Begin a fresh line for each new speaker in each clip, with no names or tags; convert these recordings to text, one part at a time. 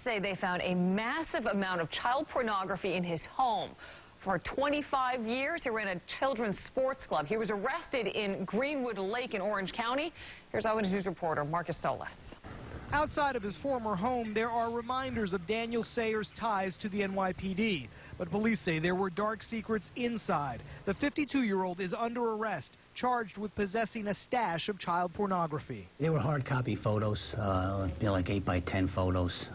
Say they found a massive amount of child pornography in his home. For 25 years, he ran a children's sports club. He was arrested in Greenwood Lake in Orange County. Here's Eyewitness News reporter Marcus Solis.
Outside of his former home, there are reminders of Daniel Sayers' ties to the NYPD. But police say there were dark secrets inside. The 52-year-old is under arrest, charged with possessing a stash of child pornography.
They were hard copy photos, like 8x10 photos,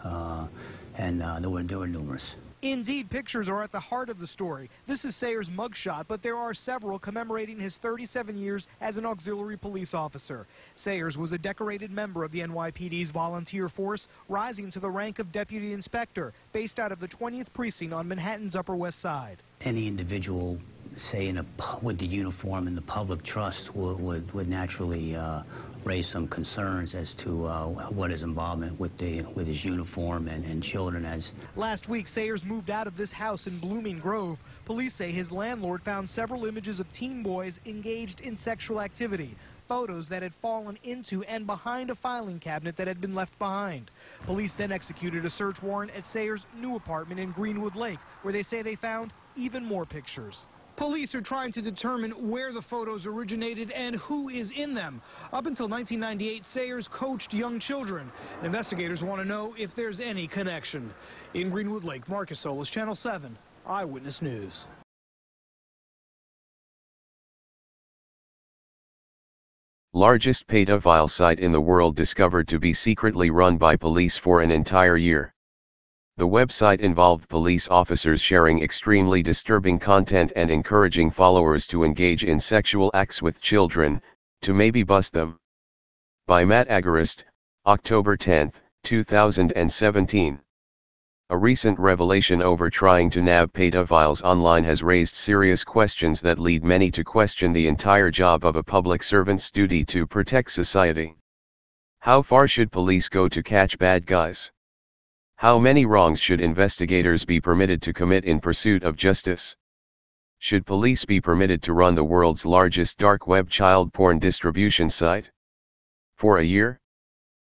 and there were numerous.
Indeed, pictures are at the heart of the story. This is Sayers' mugshot, but there are several commemorating his 37 years as an auxiliary police officer. Sayers was a decorated member of the NYPD's volunteer force, rising to the rank of deputy inspector, based out of the 20th precinct on Manhattan's Upper West Side.
Any individual, say, with the uniform and the public trust would naturally raise some concerns as to what his involvement with his uniform and children as.
Last week, Sayers moved out of this house in Blooming Grove. Police say his landlord found several images of teen boys engaged in sexual activity, photos that had fallen into and behind a filing cabinet that had been left behind. Police then executed a search warrant at Sayers' new apartment in Greenwood Lake, where they say they found even more pictures. Police are trying to determine where the photos originated and who is in them. Up until 1998, Sayers coached young children. Investigators want to know if there's any connection. In Greenwood Lake, Marcus Solis, Channel 7, Eyewitness News.
Largest pedophile site in the world discovered to be secretly run by police for an entire year. The website involved police officers sharing extremely disturbing content and encouraging followers to engage in sexual acts with children, to maybe bust them. By Matt Agarist, October 10, 2017. A recent revelation over trying to nab pedophiles online has raised serious questions that lead many to question the entire job of a public servant's duty to protect society. How far should police go to catch bad guys? How many wrongs should investigators be permitted to commit in pursuit of justice? Should police be permitted to run the world's largest dark web child porn distribution site? For a year?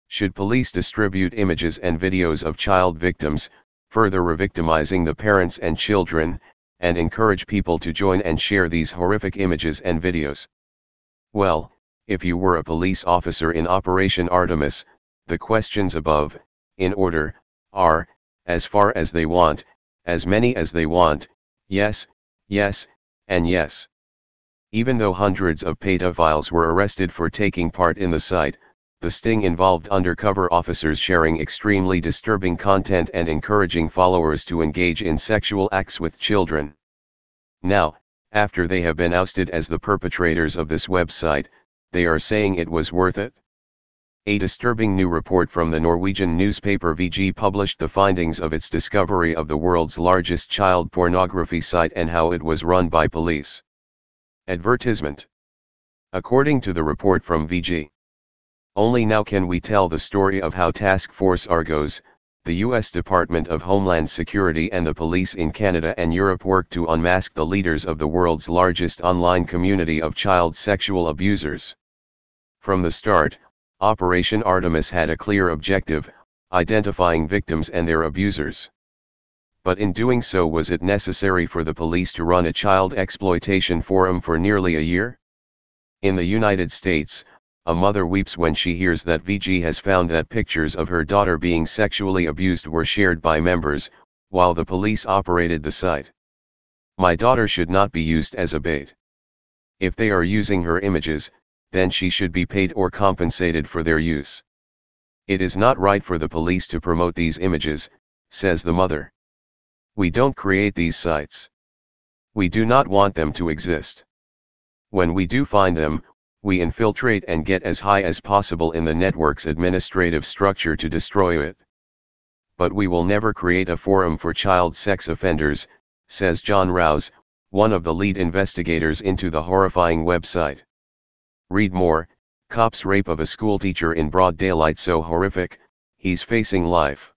Should police distribute images and videos of child victims, further re-victimizing the parents and children, and encourage people to join and share these horrific images and videos? Well, if you were a police officer in Operation Artemis, the questions above, in order, are, as far as they want, as many as they want, yes, yes, and yes. Even though hundreds of pedophiles were arrested for taking part in the site, the sting involved undercover officers sharing extremely disturbing content and encouraging followers to engage in sexual acts with children. Now, after they have been ousted as the perpetrators of this website, they are saying it was worth it. A disturbing new report from the Norwegian newspaper VG published the findings of its discovery of the world's largest child pornography site and how it was run by police. Advertisement. According to the report from VG, only now can we tell the story of how Task Force Argos, the U.S. Department of Homeland Security and the police in Canada and Europe worked to unmask the leaders of the world's largest online community of child sexual abusers. From the start, Operation Artemis had a clear objective, identifying victims and their abusers. But in doing so, was it necessary for the police to run a child exploitation forum for nearly a year? In the United States, a mother weeps when she hears that VG has found that pictures of her daughter being sexually abused were shared by members, while the police operated the site. My daughter should not be used as a bait. If they are using her images, then she should be paid or compensated for their use. It is not right for the police to promote these images, says the mother. We don't create these sites. We do not want them to exist. When we do find them, we infiltrate and get as high as possible in the network's administrative structure to destroy it. But we will never create a forum for child sex offenders, says John Rouse, one of the lead investigators into the horrifying website. Read more, cops rape of a schoolteacher in broad daylight so horrific, he's facing life.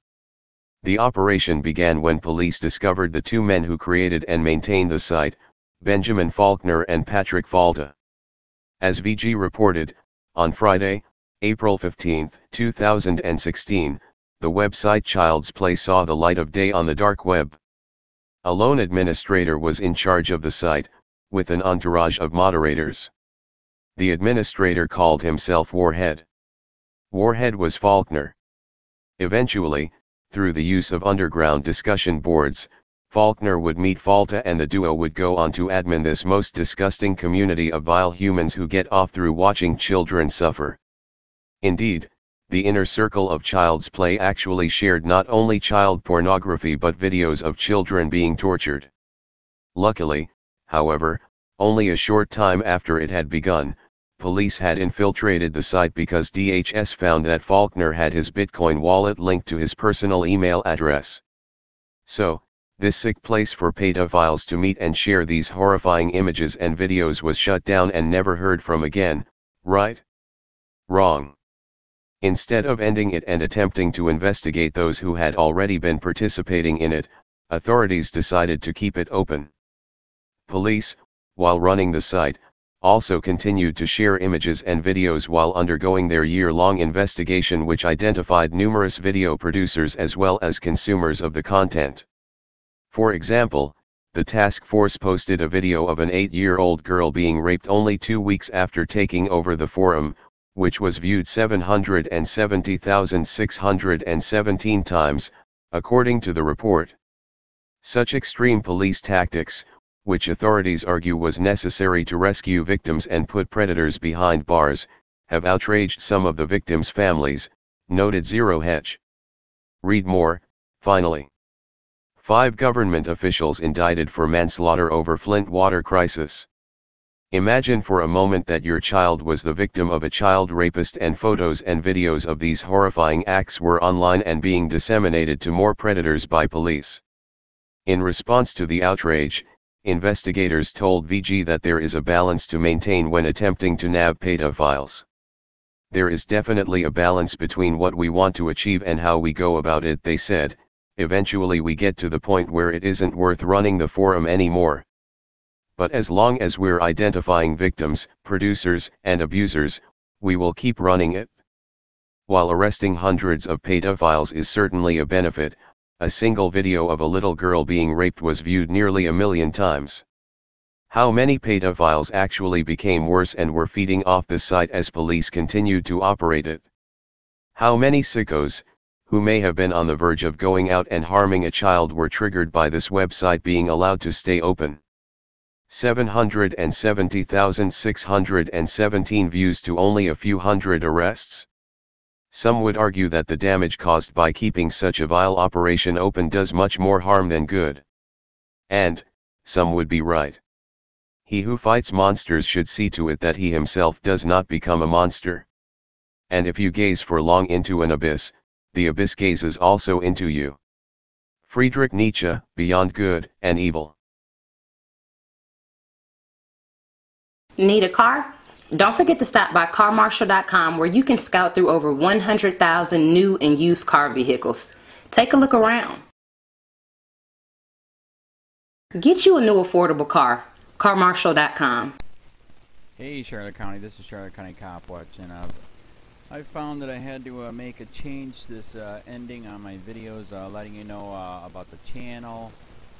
The operation began when police discovered the two men who created and maintained the site, Benjamin Faulkner and Patrick Falta. As VG reported, on Friday, April 15, 2016, the website Child's Play saw the light of day on the dark web. A lone administrator was in charge of the site, with an entourage of moderators. The administrator called himself Warhead. Warhead was Faulkner. Eventually, through the use of underground discussion boards, Faulkner would meet PUNTA and the duo would go on to admin this most disgusting community of vile humans who get off through watching children suffer. Indeed, the inner circle of Child's Play actually shared not only child pornography but videos of children being tortured. Luckily, however, only a short time after it had begun, police had infiltrated the site because DHS found that Faulkner had his Bitcoin wallet linked to his personal email address. So, this sick place for pedophiles to meet and share these horrifying images and videos was shut down and never heard from again, right? Wrong. Instead of ending it and attempting to investigate those who had already been participating in it, authorities decided to keep it open. Police, while running the site, also continued to share images and videos while undergoing their year-long investigation which identified numerous video producers as well as consumers of the content. For example, the task force posted a video of an 8-year-old girl being raped only 2 weeks after taking over the forum, which was viewed 770,617 times, according to the report. Such extreme police tactics, which authorities argue was necessary to rescue victims and put predators behind bars, have outraged some of the victims' families, noted Zero Hedge. Read more, finally. 5 government officials indicted for manslaughter over Flint water crisis. Imagine for a moment that your child was the victim of a child rapist and photos and videos of these horrifying acts were online and being disseminated to more predators by police. In response to the outrage, investigators told VG that there is a balance to maintain when attempting to nab pedophiles. There is definitely a balance between what we want to achieve and how we go about it, they said. Eventually we get to the point where it isn't worth running the forum anymore. But as long as we're identifying victims, producers, and abusers, we will keep running it. While arresting hundreds of pedophiles is certainly a benefit, a single video of a little girl being raped was viewed nearly 1 million times. How many pedophiles actually became worse and were feeding off the site as police continued to operate it? How many sickos, who may have been on the verge of going out and harming a child, were triggered by this website being allowed to stay open? 770,617 views to only a few hundred arrests? Some would argue that the damage caused by keeping such a vile operation open does much more harm than good. And, some would be right. He who fights monsters should see to it that he himself does not become a monster. And if you gaze for long into an abyss, the abyss gazes also into you. Friedrich Nietzsche, Beyond Good and Evil.
Need a car? Don't forget to stop by carmarshal.com where you can scout through over 100,000 new and used car vehicles. Take a look around. Get you a new affordable car. carmarshal.com.
Hey Charlotte County, this is Charlotte County COPWATCH, and I found that I had to make a change this ending on my videos, letting you know about the channel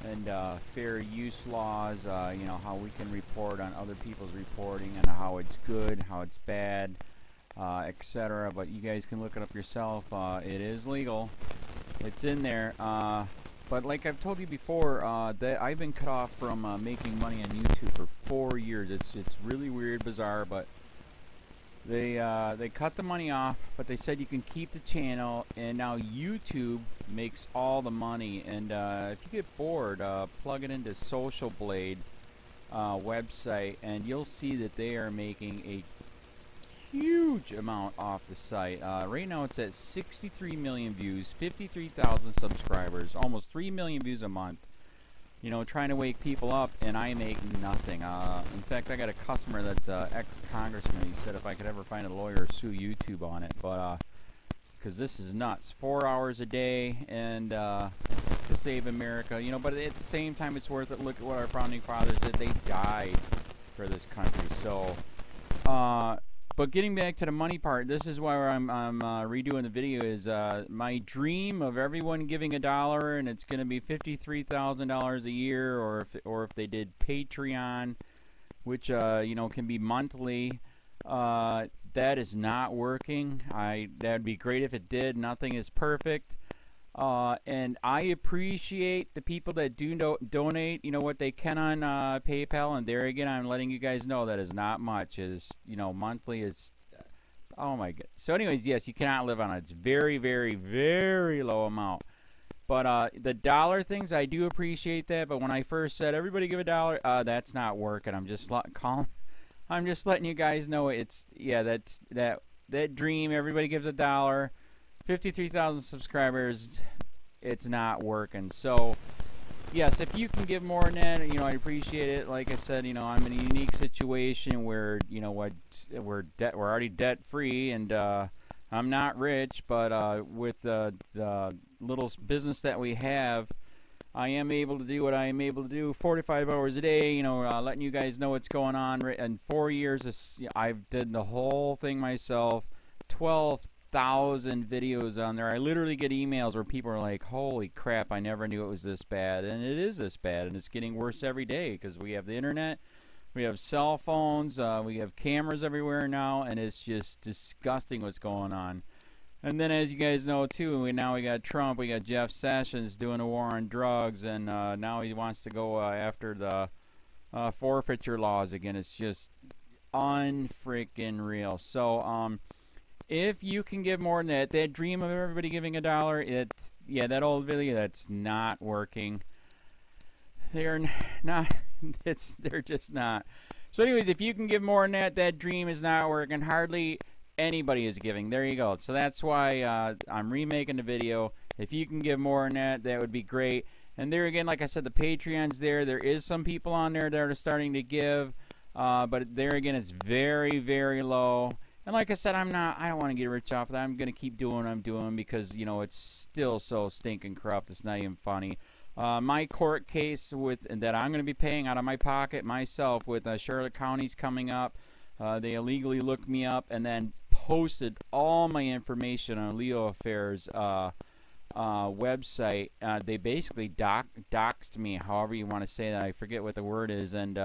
and fair use laws, you know, how we can report on other people's reporting and how it's good, how it's bad, etc. But you guys can look it up yourself. It is legal. It's in there. But like I've told you before, that I've been cut off from making money on YouTube for 4 years. It's really weird, bizarre, but they cut the money off, but they said you can keep the channel, and now YouTube makes all the money. And if you get bored, plug it into Social Blade website, and you'll see that they are making a huge amount off the site. Right now it's at 63 million views, 53,000 subscribers, almost 3 million views a month. You know, trying to wake people up, and I make nothing. In fact, I got a customer that's ex-congressman. He said if I could ever find a lawyer, sue YouTube on it. But because this is nuts. 4 hours a day, and to save America. You know, but at the same time, it's worth it. Look at what our founding fathers did. They died for this country. So But getting back to the money part, this is why I'm redoing the video. Is my dream of everyone giving $1, and it's going to be $53,000 a year, or if they did Patreon, which you know, can be monthly. That is not working. That'd be great if it did. Nothing is perfect. And I appreciate the people that do donate, you know, what they can on PayPal. And there again, I'm letting you guys know that is not much. Is, you know, monthly is, oh my god. So anyways, yes, you cannot live on it. It's very, very, very low amount. But the dollar things, I do appreciate that. But when I first said everybody give $1, that's not working. I'm just I'm just letting you guys know it's, yeah, that dream. Everybody gives $1. 53,000 subscribers, it's not working. So yes, if you can give more than that, you know, I appreciate it. Like I said, you know, I'm in a unique situation where, you know what, we're already debt free, and I'm not rich, but with the little business that we have, I am able to do what I am able to do 45 hours a day, you know, letting you guys know what's going on. In 4 years, I've did the whole thing myself. 12,000 videos on there. I literally get emails where people are like, holy crap, I never knew it was this bad. And it is this bad, and it's getting worse every day because we have the internet, we have cell phones, we have cameras everywhere now, and it's just disgusting what's going on. And then, as you guys know too, we got Trump, we got Jeff Sessions doing a war on drugs, and now he wants to go after the forfeiture laws again. It's just unfreaking real. So if you can give more than that dream of everybody giving $1, yeah, that old video, that's not working. They're not. They're just not. So anyways, if you can give more than that dream is not working. Hardly anybody is giving. There you go. So that's why I'm remaking the video. If you can give more than that, that would be great. And there again, like I said, the Patreon's there. There is some people on there that are starting to give, but there again, it's very, very low. And like I said, I don't want to get rich off of that. I'm going to keep doing what I'm doing because, you know, it's still so stinking corrupt. It's not even funny. My court case that I'm going to be paying out of my pocket myself with Charlotte County's coming up. They illegally looked me up and then posted all my information on LEOAFFAIRS website. They basically doxed me, however you want to say that. I forget what the word is, and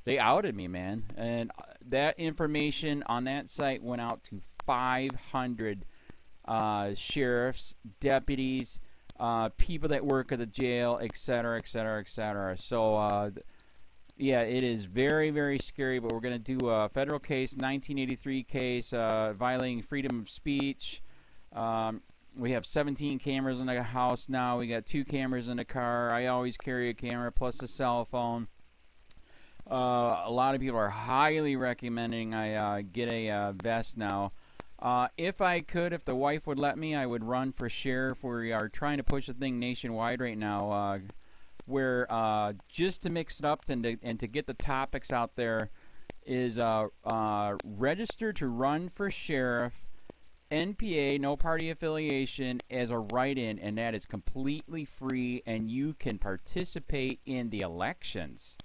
they outed me, man. And that information on that site went out to 500 sheriffs, deputies, people that work at the jail, etc., etc., etc. So, yeah, it is very, very scary, but we're going to do a federal case, 1983 case, violating freedom of speech. We have 17 cameras in the house now. We got 2 cameras in the car. I always carry a camera plus a cell phone. A lot of people are highly recommending I get a vest now. If I could, if the wife would let me, I would run for sheriff. We are trying to push the thing nationwide right now, where just to mix it up and to get the topics out there is register to run for sheriff, NPA, no party affiliation, as a write-in, and that is completely free, and you can participate in the elections.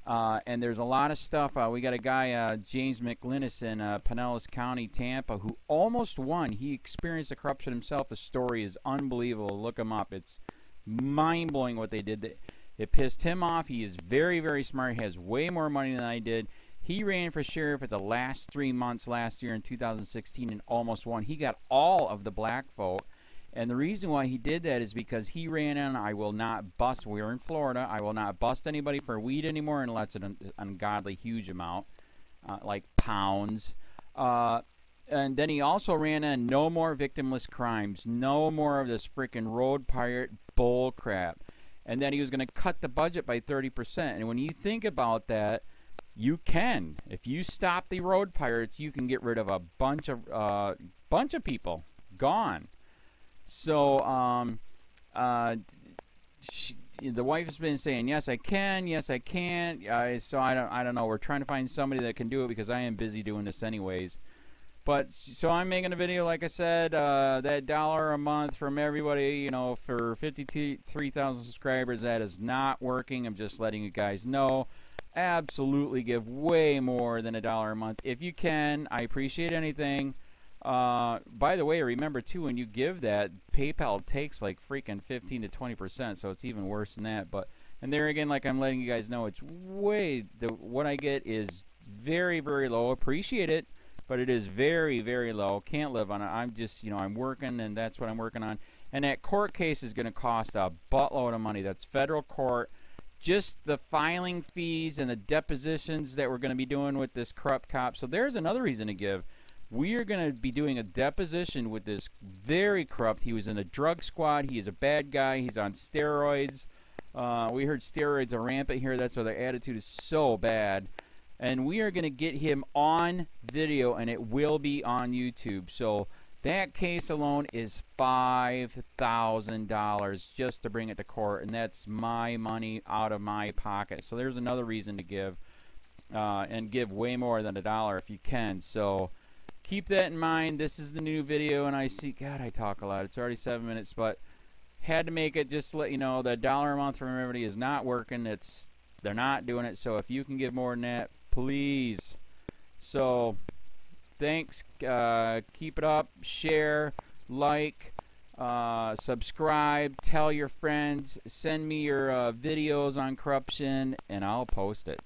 And there's a lot of stuff. We got a guy, James McLinnis in Pinellas County, Tampa, who almost won. He experienced the corruption himself. The story is unbelievable. Look him up. It's mind-blowing what they did. It pissed him off. He is very, very smart. He has way more money than I did. He ran for sheriff at the last 3 months last year in 2016 and almost won. He got all of the black vote. And the reason why he did that is because he ran in, I will not bust, we're in Florida, I will not bust anybody for weed anymore unless it's an ungodly huge amount, like pounds. And then he also ran in, no more victimless crimes, no more of this freaking road pirate bull crap. And then he was going to cut the budget by 30%. And when you think about that, you can. If you stop the road pirates, you can get rid of a bunch of people. Gone. So, the wife has been saying, yes, I can, yes, I can't. So I don't know. We're trying to find somebody that can do it because I am busy doing this anyways. But, so I'm making a video, like I said, that $1 a month from everybody, you know, for 53,000 subscribers. That is not working. I'm just letting you guys know. absolutely give way more than $1 a month. If you can, I appreciate anything. By the way, remember too, when you give that, PayPal takes like freaking 15 to 20%, so it's even worse than that. But, and there again, like I'm letting you guys know, it's way, what I get is very, very low. Appreciate it, but it is very, very low. Can't live on it. I'm just, you know, I'm working, and that's what I'm working on. And that court case is going to cost a buttload of money. That's federal court. Just the filing fees and the depositions that we're going to be doing with this corrupt cop. So there's another reason to give. We are going to be doing a deposition with this very corrupt. He was in a drug squad. He is a bad guy. He's on steroids. We heard steroids are rampant here. That's why their attitude is so bad. And we are going to get him on video, and it will be on YouTube. So that case alone is $5,000 just to bring it to court, and that's my money out of my pocket. So there's another reason to give, and give way more than $1 if you can. So keep that in mind. This is the new video, and I see, God, I talk a lot. It's already 7 minutes, but had to make it just to let you know that $1 a month from everybody is not working. They're not doing it. So if you can give more than that, please. So thanks. Keep it up. Share, like, subscribe, tell your friends, send me your videos on corruption, and I'll post it.